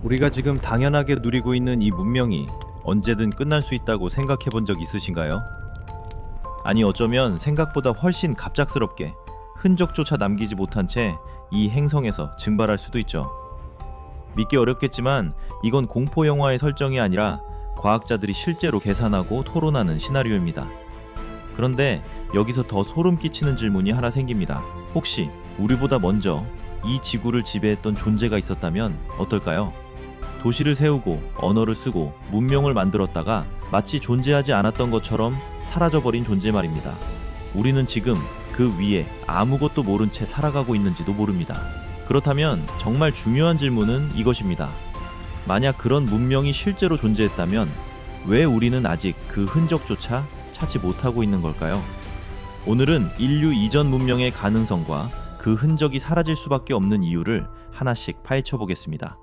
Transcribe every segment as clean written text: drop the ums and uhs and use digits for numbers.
우리가 지금 당연하게 누리고 있는 이 문명이 언제든 끝날 수 있다고 생각해 본 적 있으신가요? 아니 어쩌면 생각보다 훨씬 갑작스럽게 흔적조차 남기지 못한 채 이 행성에서 증발할 수도 있죠. 믿기 어렵겠지만 이건 공포 영화의 설정이 아니라 과학자들이 실제로 계산하고 토론하는 시나리오입니다. 그런데 여기서 더 소름 끼치는 질문이 하나 생깁니다. 혹시 우리보다 먼저 이 지구를 지배했던 존재가 있었다면 어떨까요? 도시를 세우고 언어를 쓰고 문명을 만들었다가 마치 존재하지 않았던 것처럼 사라져버린 존재 말입니다. 우리는 지금 그 위에 아무것도 모른 채 살아가고 있는지도 모릅니다. 그렇다면 정말 중요한 질문은 이것입니다. 만약 그런 문명이 실제로 존재했다면 왜 우리는 아직 그 흔적조차 찾지 못하고 있는 걸까요? 오늘은 인류 이전 문명의 가능성과 그 흔적이 사라질 수밖에 없는 이유를 하나씩 파헤쳐 보겠습니다.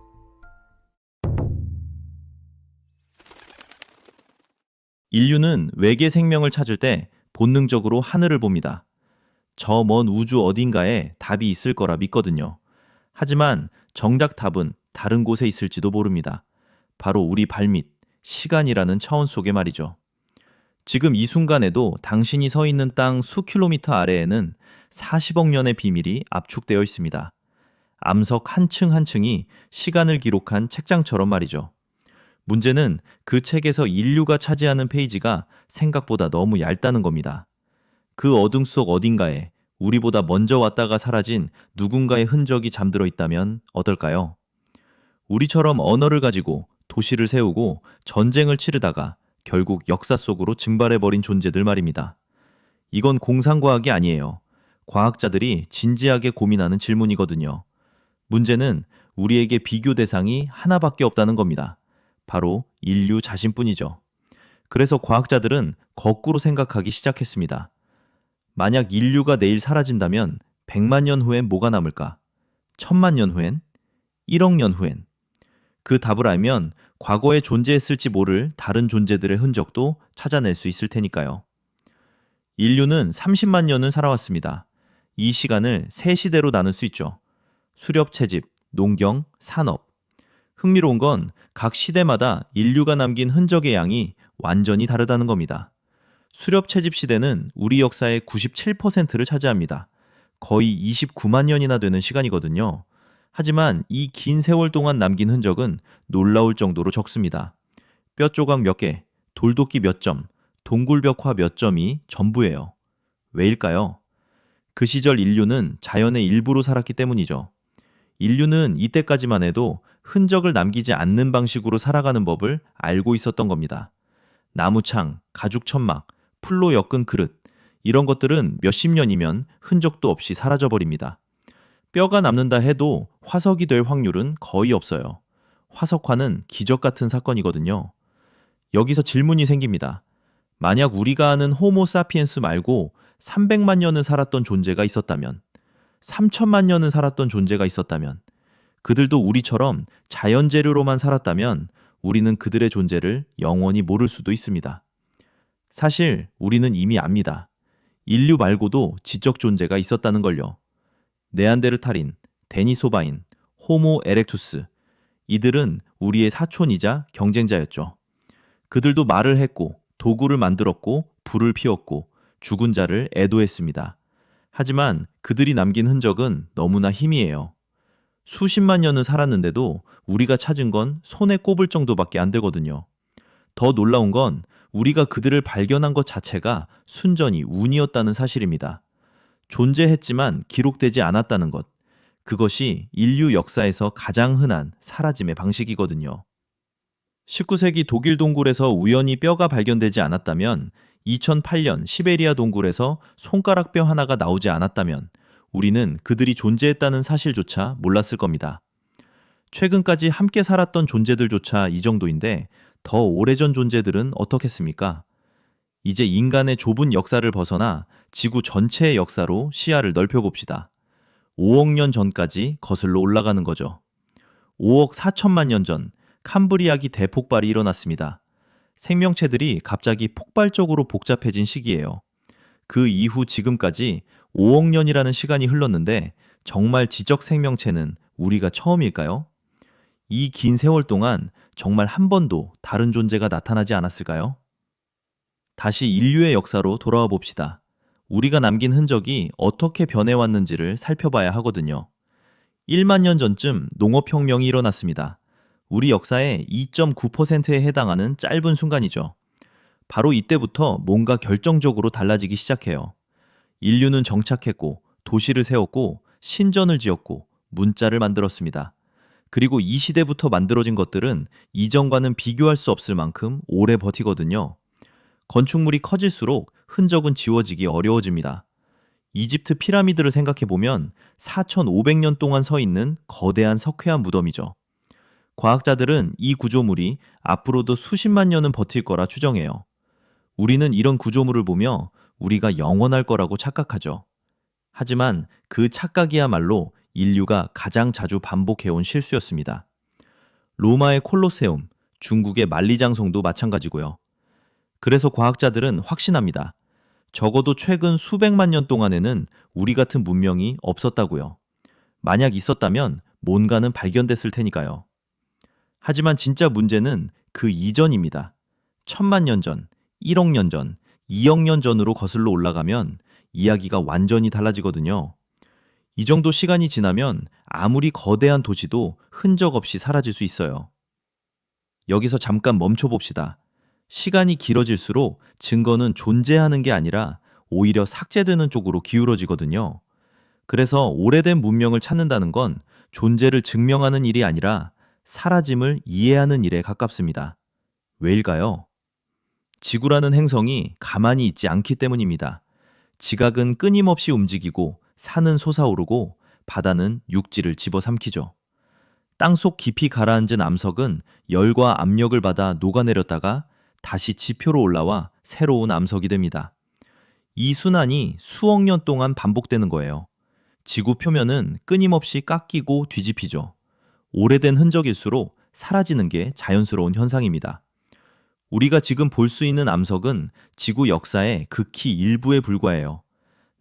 인류는 외계 생명을 찾을 때 본능적으로 하늘을 봅니다. 저 먼 우주 어딘가에 답이 있을 거라 믿거든요. 하지만 정작 답은 다른 곳에 있을지도 모릅니다. 바로 우리 발밑, 시간이라는 차원 속에 말이죠. 지금 이 순간에도 당신이 서 있는 땅 수 킬로미터 아래에는 40억 년의 비밀이 압축되어 있습니다. 암석 한 층 한 층이 시간을 기록한 책장처럼 말이죠. 문제는 그 책에서 인류가 차지하는 페이지가 생각보다 너무 얇다는 겁니다. 그 어둠 속 어딘가에 우리보다 먼저 왔다가 사라진 누군가의 흔적이 잠들어 있다면 어떨까요? 우리처럼 언어를 가지고 도시를 세우고 전쟁을 치르다가 결국 역사 속으로 증발해버린 존재들 말입니다. 이건 공상과학이 아니에요. 과학자들이 진지하게 고민하는 질문이거든요. 문제는 우리에게 비교 대상이 하나밖에 없다는 겁니다. 바로 인류 자신뿐이죠. 그래서 과학자들은 거꾸로 생각하기 시작했습니다. 만약 인류가 내일 사라진다면 100만 년 후엔 뭐가 남을까? 1000만 년 후엔? 1억 년 후엔? 그 답을 알면 과거에 존재했을지 모를 다른 존재들의 흔적도 찾아낼 수 있을 테니까요. 인류는 30만 년을 살아왔습니다. 이 시간을 세 시대로 나눌 수 있죠. 수렵 채집, 농경, 산업. 흥미로운 건 각 시대마다 인류가 남긴 흔적의 양이 완전히 다르다는 겁니다. 수렵 채집 시대는 우리 역사의 97%를 차지합니다. 거의 29만 년이나 되는 시간이거든요. 하지만 이 긴 세월 동안 남긴 흔적은 놀라울 정도로 적습니다. 뼈 조각 몇 개, 돌도끼 몇 점, 동굴벽화 몇 점이 전부예요. 왜일까요? 그 시절 인류는 자연의 일부로 살았기 때문이죠. 인류는 이때까지만 해도 흔적을 남기지 않는 방식으로 살아가는 법을 알고 있었던 겁니다. 나무창, 가죽 천막, 풀로 엮은 그릇, 이런 것들은 몇십 년이면 흔적도 없이 사라져버립니다. 뼈가 남는다 해도 화석이 될 확률은 거의 없어요. 화석화는 기적 같은 사건이거든요. 여기서 질문이 생깁니다. 만약 우리가 아는 호모 사피엔스 말고 300만 년을 살았던 존재가 있었다면, 3천만 년을 살았던 존재가 있었다면, 그들도 우리처럼 자연 재료로만 살았다면 우리는 그들의 존재를 영원히 모를 수도 있습니다. 사실 우리는 이미 압니다. 인류 말고도 지적 존재가 있었다는 걸요. 네안데르탈인, 데니소바인, 호모 에렉투스. 이들은 우리의 사촌이자 경쟁자였죠. 그들도 말을 했고 도구를 만들었고 불을 피웠고 죽은 자를 애도했습니다. 하지만 그들이 남긴 흔적은 너무나 희미해요. 수십만 년을 살았는데도 우리가 찾은 건 손에 꼽을 정도밖에 안 되거든요. 더 놀라운 건 우리가 그들을 발견한 것 자체가 순전히 운이었다는 사실입니다. 존재했지만 기록되지 않았다는 것. 그것이 인류 역사에서 가장 흔한 사라짐의 방식이거든요. 19세기 독일 동굴에서 우연히 뼈가 발견되지 않았다면, 2008년 시베리아 동굴에서 손가락뼈 하나가 나오지 않았다면 우리는 그들이 존재했다는 사실조차 몰랐을 겁니다. 최근까지 함께 살았던 존재들조차 이 정도인데 더 오래전 존재들은 어떻겠습니까? 이제 인간의 좁은 역사를 벗어나 지구 전체의 역사로 시야를 넓혀봅시다. 5억 년 전까지 거슬러 올라가는 거죠. 5억 4천만 년 전 캄브리아기 대폭발이 일어났습니다. 생명체들이 갑자기 폭발적으로 복잡해진 시기예요. 그 이후 지금까지 5억 년이라는 시간이 흘렀는데 정말 지적 생명체는 우리가 처음일까요? 이 긴 세월 동안 정말 한 번도 다른 존재가 나타나지 않았을까요? 다시 인류의 역사로 돌아와 봅시다. 우리가 남긴 흔적이 어떻게 변해왔는지를 살펴봐야 하거든요. 1만 년 전쯤 농업혁명이 일어났습니다. 우리 역사의 2.9%에 해당하는 짧은 순간이죠. 바로 이때부터 뭔가 결정적으로 달라지기 시작해요. 인류는 정착했고, 도시를 세웠고, 신전을 지었고, 문자를 만들었습니다. 그리고 이 시대부터 만들어진 것들은 이전과는 비교할 수 없을 만큼 오래 버티거든요. 건축물이 커질수록 흔적은 지워지기 어려워집니다. 이집트 피라미드를 생각해보면 4,500년 동안 서 있는 거대한 석회암 무덤이죠. 과학자들은 이 구조물이 앞으로도 수십만 년은 버틸 거라 추정해요. 우리는 이런 구조물을 보며 우리가 영원할 거라고 착각하죠. 하지만 그 착각이야말로 인류가 가장 자주 반복해온 실수였습니다. 로마의 콜로세움, 중국의 만리장성도 마찬가지고요. 그래서 과학자들은 확신합니다. 적어도 최근 수백만 년 동안에는 우리 같은 문명이 없었다고요. 만약 있었다면 뭔가는 발견됐을 테니까요. 하지만 진짜 문제는 그 이전입니다. 천만 년 전, 1억 년 전, 2억 년 전으로 거슬러 올라가면 이야기가 완전히 달라지거든요. 이 정도 시간이 지나면 아무리 거대한 도시도 흔적 없이 사라질 수 있어요. 여기서 잠깐 멈춰 봅시다. 시간이 길어질수록 증거는 존재하는 게 아니라 오히려 삭제되는 쪽으로 기울어지거든요. 그래서 오래된 문명을 찾는다는 건 존재를 증명하는 일이 아니라 사라짐을 이해하는 일에 가깝습니다. 왜일까요? 지구라는 행성이 가만히 있지 않기 때문입니다. 지각은 끊임없이 움직이고 산은 솟아오르고 바다는 육지를 집어삼키죠. 땅속 깊이 가라앉은 암석은 열과 압력을 받아 녹아내렸다가 다시 지표로 올라와 새로운 암석이 됩니다. 이 순환이 수억 년 동안 반복되는 거예요. 지구 표면은 끊임없이 깎이고 뒤집히죠. 오래된 흔적일수록 사라지는 게 자연스러운 현상입니다. 우리가 지금 볼 수 있는 암석은 지구 역사의 극히 일부에 불과해요.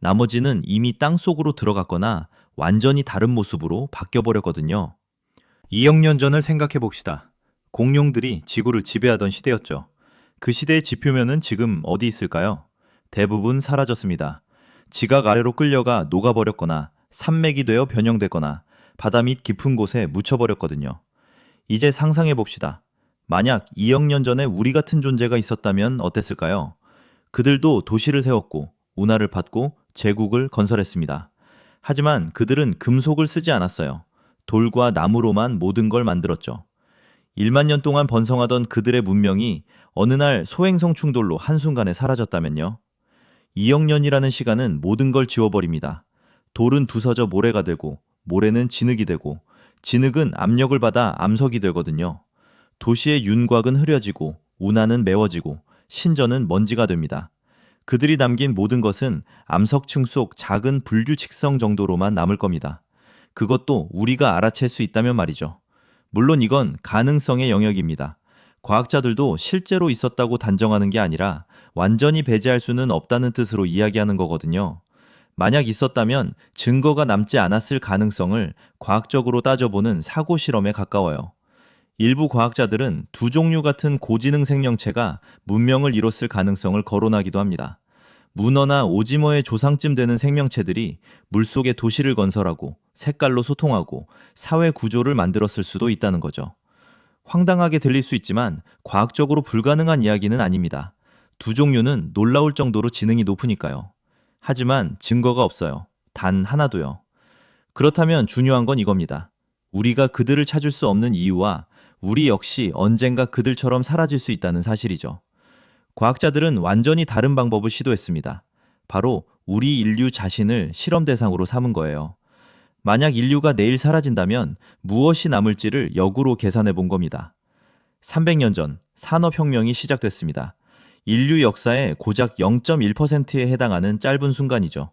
나머지는 이미 땅 속으로 들어갔거나 완전히 다른 모습으로 바뀌어버렸거든요. 2억 년 전을 생각해 봅시다. 공룡들이 지구를 지배하던 시대였죠. 그 시대의 지표면은 지금 어디 있을까요? 대부분 사라졌습니다. 지각 아래로 끌려가 녹아버렸거나 산맥이 되어 변형됐거나 바다 밑 깊은 곳에 묻혀버렸거든요. 이제 상상해 봅시다. 만약 2억 년 전에 우리 같은 존재가 있었다면 어땠을까요? 그들도 도시를 세웠고 운하를 받고 제국을 건설했습니다. 하지만 그들은 금속을 쓰지 않았어요. 돌과 나무로만 모든 걸 만들었죠. 1만 년 동안 번성하던 그들의 문명이 어느 날 소행성 충돌로 한순간에 사라졌다면요. 2억 년이라는 시간은 모든 걸 지워버립니다. 돌은 부서져 모래가 되고, 모래는 진흙이 되고, 진흙은 압력을 받아 암석이 되거든요. 도시의 윤곽은 흐려지고, 운하는 메워지고, 신전은 먼지가 됩니다. 그들이 남긴 모든 것은 암석층 속 작은 불규칙성 정도로만 남을 겁니다. 그것도 우리가 알아챌 수 있다면 말이죠. 물론 이건 가능성의 영역입니다. 과학자들도 실제로 있었다고 단정하는 게 아니라 완전히 배제할 수는 없다는 뜻으로 이야기하는 거거든요. 만약 있었다면 증거가 남지 않았을 가능성을 과학적으로 따져보는 사고 실험에 가까워요. 일부 과학자들은 두 종류 같은 고지능 생명체가 문명을 이뤘을 가능성을 거론하기도 합니다. 문어나 오지머의 조상쯤 되는 생명체들이 물속에 도시를 건설하고 색깔로 소통하고 사회 구조를 만들었을 수도 있다는 거죠. 황당하게 들릴 수 있지만 과학적으로 불가능한 이야기는 아닙니다. 두 종류는 놀라울 정도로 지능이 높으니까요. 하지만 증거가 없어요. 단 하나도요. 그렇다면 중요한 건 이겁니다. 우리가 그들을 찾을 수 없는 이유와 우리 역시 언젠가 그들처럼 사라질 수 있다는 사실이죠. 과학자들은 완전히 다른 방법을 시도했습니다. 바로 우리 인류 자신을 실험 대상으로 삼은 거예요. 만약 인류가 내일 사라진다면 무엇이 남을지를 역으로 계산해 본 겁니다. 300년 전 산업혁명이 시작됐습니다. 인류 역사의 고작 0.1%에 해당하는 짧은 순간이죠.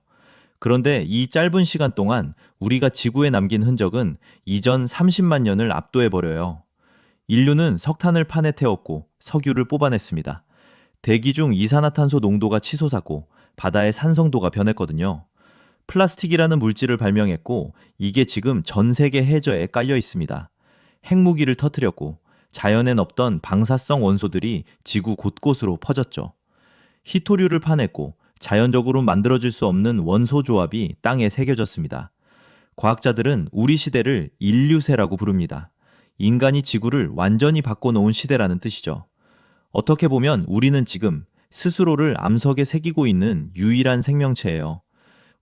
그런데 이 짧은 시간 동안 우리가 지구에 남긴 흔적은 이전 30만 년을 압도해버려요. 인류는 석탄을 판에 태웠고 석유를 뽑아냈습니다. 대기 중 이산화탄소 농도가 치솟았고 바다의 산성도가 변했거든요. 플라스틱이라는 물질을 발명했고 이게 지금 전 세계 해저에 깔려 있습니다. 핵무기를 터뜨렸고 자연엔 없던 방사성 원소들이 지구 곳곳으로 퍼졌죠. 희토류를 파냈고 자연적으로 만들어질 수 없는 원소 조합이 땅에 새겨졌습니다. 과학자들은 우리 시대를 인류세라고 부릅니다. 인간이 지구를 완전히 바꿔놓은 시대라는 뜻이죠. 어떻게 보면 우리는 지금 스스로를 암석에 새기고 있는 유일한 생명체예요.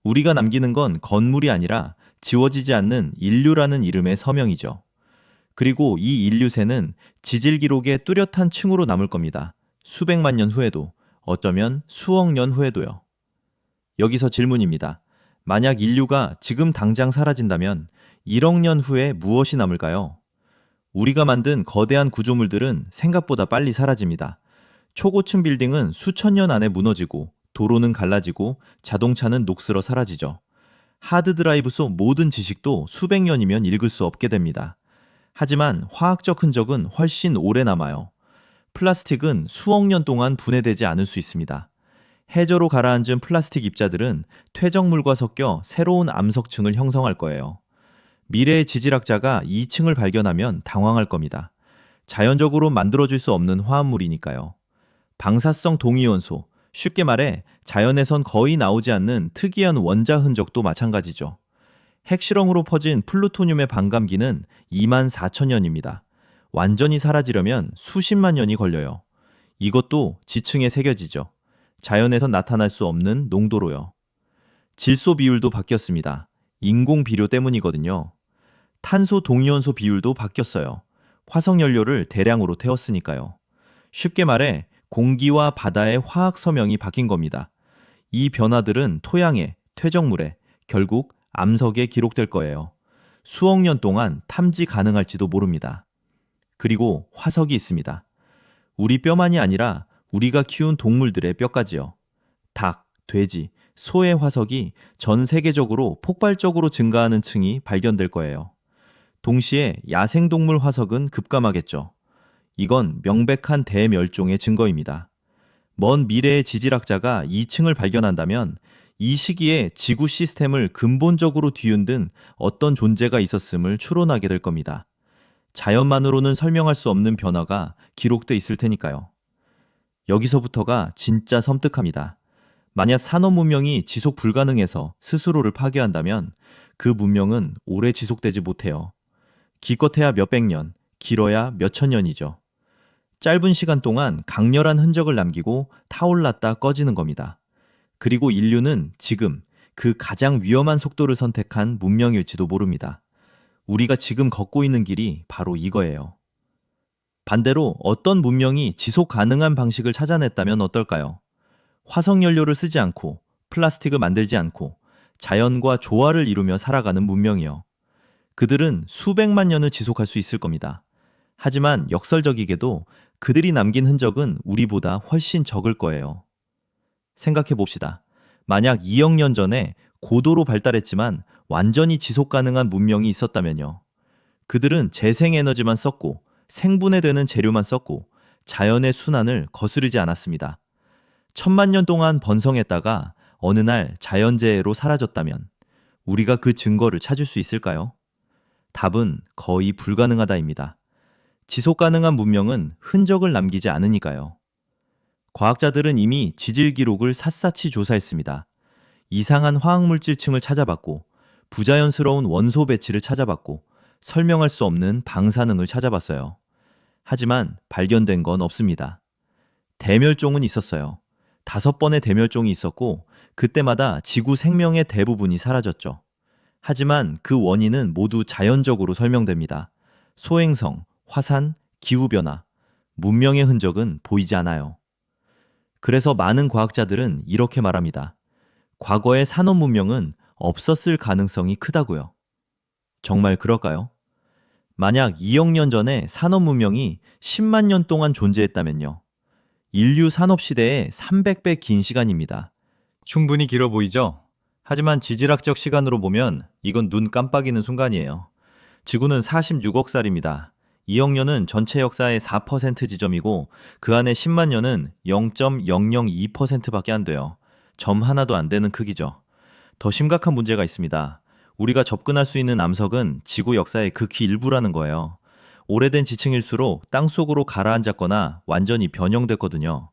우리가 남기는 건 건물이 아니라 지워지지 않는 인류라는 이름의 서명이죠. 그리고 이 인류세는 지질 기록의 뚜렷한 층으로 남을 겁니다. 수백만 년 후에도, 어쩌면 수억 년 후에도요. 여기서 질문입니다. 만약 인류가 지금 당장 사라진다면 1억 년 후에 무엇이 남을까요? 우리가 만든 거대한 구조물들은 생각보다 빨리 사라집니다. 초고층 빌딩은 수천 년 안에 무너지고 도로는 갈라지고 자동차는 녹슬어 사라지죠. 하드드라이브 속 모든 지식도 수백 년이면 읽을 수 없게 됩니다. 하지만 화학적 흔적은 훨씬 오래 남아요. 플라스틱은 수억 년 동안 분해되지 않을 수 있습니다. 해저로 가라앉은 플라스틱 입자들은 퇴적물과 섞여 새로운 암석층을 형성할 거예요. 미래의 지질학자가 이 층을 발견하면 당황할 겁니다. 자연적으로 만들어질 수 없는 화합물이니까요. 방사성 동위원소, 쉽게 말해 자연에선 거의 나오지 않는 특이한 원자 흔적도 마찬가지죠. 핵실험으로 퍼진 플루토늄의 반감기는 24,000년입니다. 완전히 사라지려면 수십만 년이 걸려요. 이것도 지층에 새겨지죠. 자연에서 나타날 수 없는 농도로요. 질소 비율도 바뀌었습니다. 인공 비료 때문이거든요. 탄소 동위원소 비율도 바뀌었어요. 화석 연료를 대량으로 태웠으니까요. 쉽게 말해 공기와 바다의 화학 서명이 바뀐 겁니다. 이 변화들은 토양에, 퇴적물에, 결국 암석에 기록될 거예요. 수억 년 동안 탐지 가능할지도 모릅니다. 그리고 화석이 있습니다. 우리 뼈만이 아니라 우리가 키운 동물들의 뼈까지요. 닭, 돼지, 소의 화석이 전 세계적으로 폭발적으로 증가하는 층이 발견될 거예요. 동시에 야생동물 화석은 급감하겠죠. 이건 명백한 대멸종의 증거입니다. 먼 미래의 지질학자가 이 층을 발견한다면 이 시기에 지구 시스템을 근본적으로 뒤흔든 어떤 존재가 있었음을 추론하게 될 겁니다. 자연만으로는 설명할 수 없는 변화가 기록돼 있을 테니까요. 여기서부터가 진짜 섬뜩합니다. 만약 산업 문명이 지속 불가능해서 스스로를 파괴한다면 그 문명은 오래 지속되지 못해요. 기껏해야 몇백 년, 길어야 몇천 년이죠. 짧은 시간 동안 강렬한 흔적을 남기고 타올랐다 꺼지는 겁니다. 그리고 인류는 지금 그 가장 위험한 속도를 선택한 문명일지도 모릅니다. 우리가 지금 걷고 있는 길이 바로 이거예요. 반대로 어떤 문명이 지속 가능한 방식을 찾아냈다면 어떨까요? 화석 연료를 쓰지 않고 플라스틱을 만들지 않고 자연과 조화를 이루며 살아가는 문명이요. 그들은 수백만 년을 지속할 수 있을 겁니다. 하지만 역설적이게도 그들이 남긴 흔적은 우리보다 훨씬 적을 거예요. 생각해 봅시다. 만약 2억 년 전에 고도로 발달했지만 완전히 지속 가능한 문명이 있었다면요. 그들은 재생에너지만 썼고 생분해되는 재료만 썼고 자연의 순환을 거스르지 않았습니다. 1000만 년 동안 번성했다가 어느 날 자연재해로 사라졌다면 우리가 그 증거를 찾을 수 있을까요? 답은 거의 불가능하다입니다. 지속 가능한 문명은 흔적을 남기지 않으니까요. 과학자들은 이미 지질 기록을 샅샅이 조사했습니다. 이상한 화학물질층을 찾아봤고, 부자연스러운 원소 배치를 찾아봤고, 설명할 수 없는 방사능을 찾아봤어요. 하지만 발견된 건 없습니다. 대멸종은 있었어요. 5번의 대멸종이 있었고, 그때마다 지구 생명의 대부분이 사라졌죠. 하지만 그 원인은 모두 자연적으로 설명됩니다. 소행성, 화산, 기후변화, 문명의 흔적은 보이지 않아요. 그래서 많은 과학자들은 이렇게 말합니다. 과거의 산업 문명은 없었을 가능성이 크다고요. 정말 그럴까요? 만약 2억 년 전에 산업 문명이 10만 년 동안 존재했다면요. 인류 산업 시대의 300배 긴 시간입니다. 충분히 길어 보이죠? 하지만 지질학적 시간으로 보면 이건 눈 깜빡이는 순간이에요. 지구는 46억 살입니다. 2억 년은 전체 역사의 4% 지점이고 그 안에 10만 년은 0.002%밖에 안 돼요. 점 하나도 안 되는 크기죠. 더 심각한 문제가 있습니다. 우리가 접근할 수 있는 암석은 지구 역사의 극히 일부라는 거예요. 오래된 지층일수록 땅속으로 가라앉았거나 완전히 변형됐거든요.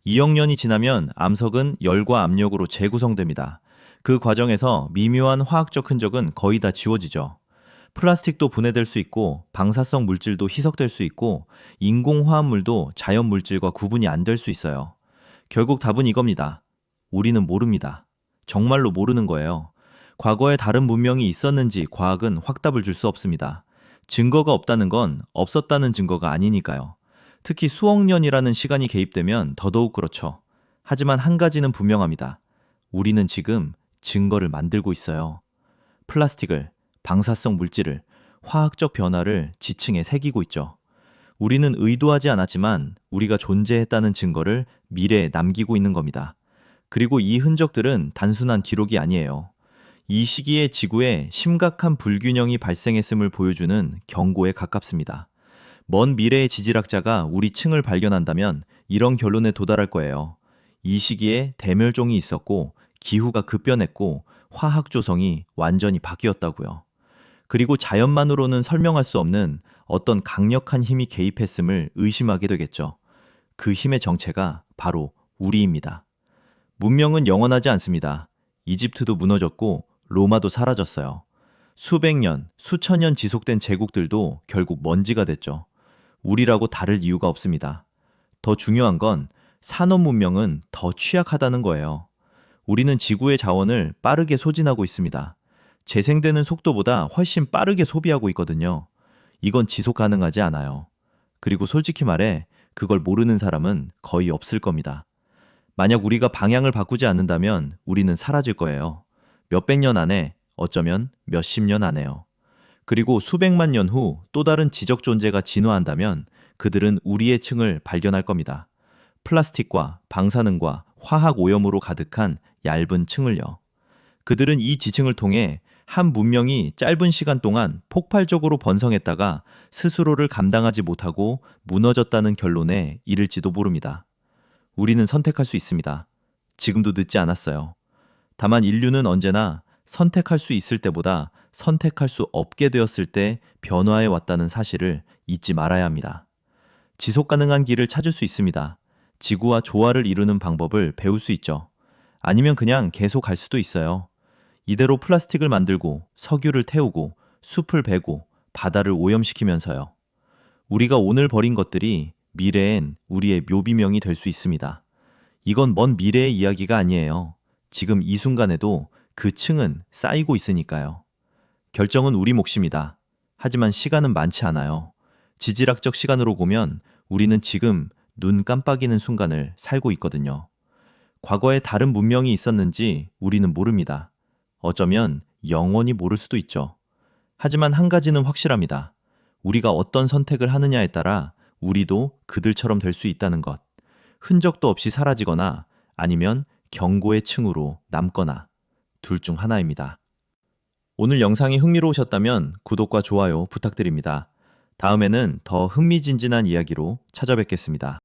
2억 년이 지나면 암석은 열과 압력으로 재구성됩니다. 그 과정에서 미묘한 화학적 흔적은 거의 다 지워지죠. 플라스틱도 분해될 수 있고 방사성 물질도 희석될 수 있고 인공화합물도 자연 물질과 구분이 안 될 수 있어요. 결국 답은 이겁니다. 우리는 모릅니다. 정말로 모르는 거예요. 과거에 다른 문명이 있었는지 과학은 확답을 줄 수 없습니다. 증거가 없다는 건 없었다는 증거가 아니니까요. 특히 수억 년이라는 시간이 개입되면 더더욱 그렇죠. 하지만 한 가지는 분명합니다. 우리는 지금 증거를 만들고 있어요. 플라스틱을, 방사성 물질을, 화학적 변화를 지층에 새기고 있죠. 우리는 의도하지 않았지만 우리가 존재했다는 증거를 미래에 남기고 있는 겁니다. 그리고 이 흔적들은 단순한 기록이 아니에요. 이 시기에 지구에 심각한 불균형이 발생했음을 보여주는 경고에 가깝습니다. 먼 미래의 지질학자가 우리 층을 발견한다면 이런 결론에 도달할 거예요. 이 시기에 대멸종이 있었고 기후가 급변했고 화학 조성이 완전히 바뀌었다고요. 그리고 자연만으로는 설명할 수 없는 어떤 강력한 힘이 개입했음을 의심하게 되겠죠. 그 힘의 정체가 바로 우리입니다. 문명은 영원하지 않습니다. 이집트도 무너졌고 로마도 사라졌어요. 수백 년, 수천 년 지속된 제국들도 결국 먼지가 됐죠. 우리라고 다를 이유가 없습니다. 더 중요한 건 산업 문명은 더 취약하다는 거예요. 우리는 지구의 자원을 빠르게 소진하고 있습니다. 재생되는 속도보다 훨씬 빠르게 소비하고 있거든요. 이건 지속 가능하지 않아요. 그리고 솔직히 말해 그걸 모르는 사람은 거의 없을 겁니다. 만약 우리가 방향을 바꾸지 않는다면 우리는 사라질 거예요. 몇백 년 안에, 어쩌면 몇십 년 안에요. 그리고 수백만 년 후 또 다른 지적 존재가 진화한다면 그들은 우리의 층을 발견할 겁니다. 플라스틱과 방사능과 화학 오염으로 가득한 얇은 층을요. 그들은 이 지층을 통해 한 문명이 짧은 시간 동안 폭발적으로 번성했다가 스스로를 감당하지 못하고 무너졌다는 결론에 이를지도 모릅니다. 우리는 선택할 수 있습니다. 지금도 늦지 않았어요. 다만 인류는 언제나 선택할 수 있을 때보다 선택할 수 없게 되었을 때 변화해 왔다는 사실을 잊지 말아야 합니다. 지속 가능한 길을 찾을 수 있습니다. 지구와 조화를 이루는 방법을 배울 수 있죠. 아니면 그냥 계속 갈 수도 있어요. 이대로 플라스틱을 만들고 석유를 태우고 숲을 베고 바다를 오염시키면서요. 우리가 오늘 버린 것들이 미래엔 우리의 묘비명이 될 수 있습니다. 이건 먼 미래의 이야기가 아니에요. 지금 이 순간에도 그 층은 쌓이고 있으니까요. 결정은 우리 몫입니다. 하지만 시간은 많지 않아요. 지질학적 시간으로 보면 우리는 지금 눈 깜빡이는 순간을 살고 있거든요. 과거에 다른 문명이 있었는지 우리는 모릅니다. 어쩌면 영원히 모를 수도 있죠. 하지만 한 가지는 확실합니다. 우리가 어떤 선택을 하느냐에 따라 우리도 그들처럼 될 수 있다는 것. 흔적도 없이 사라지거나 아니면 경고의 층으로 남거나 둘 중 하나입니다. 오늘 영상이 흥미로우셨다면 구독과 좋아요 부탁드립니다. 다음에는 더 흥미진진한 이야기로 찾아뵙겠습니다.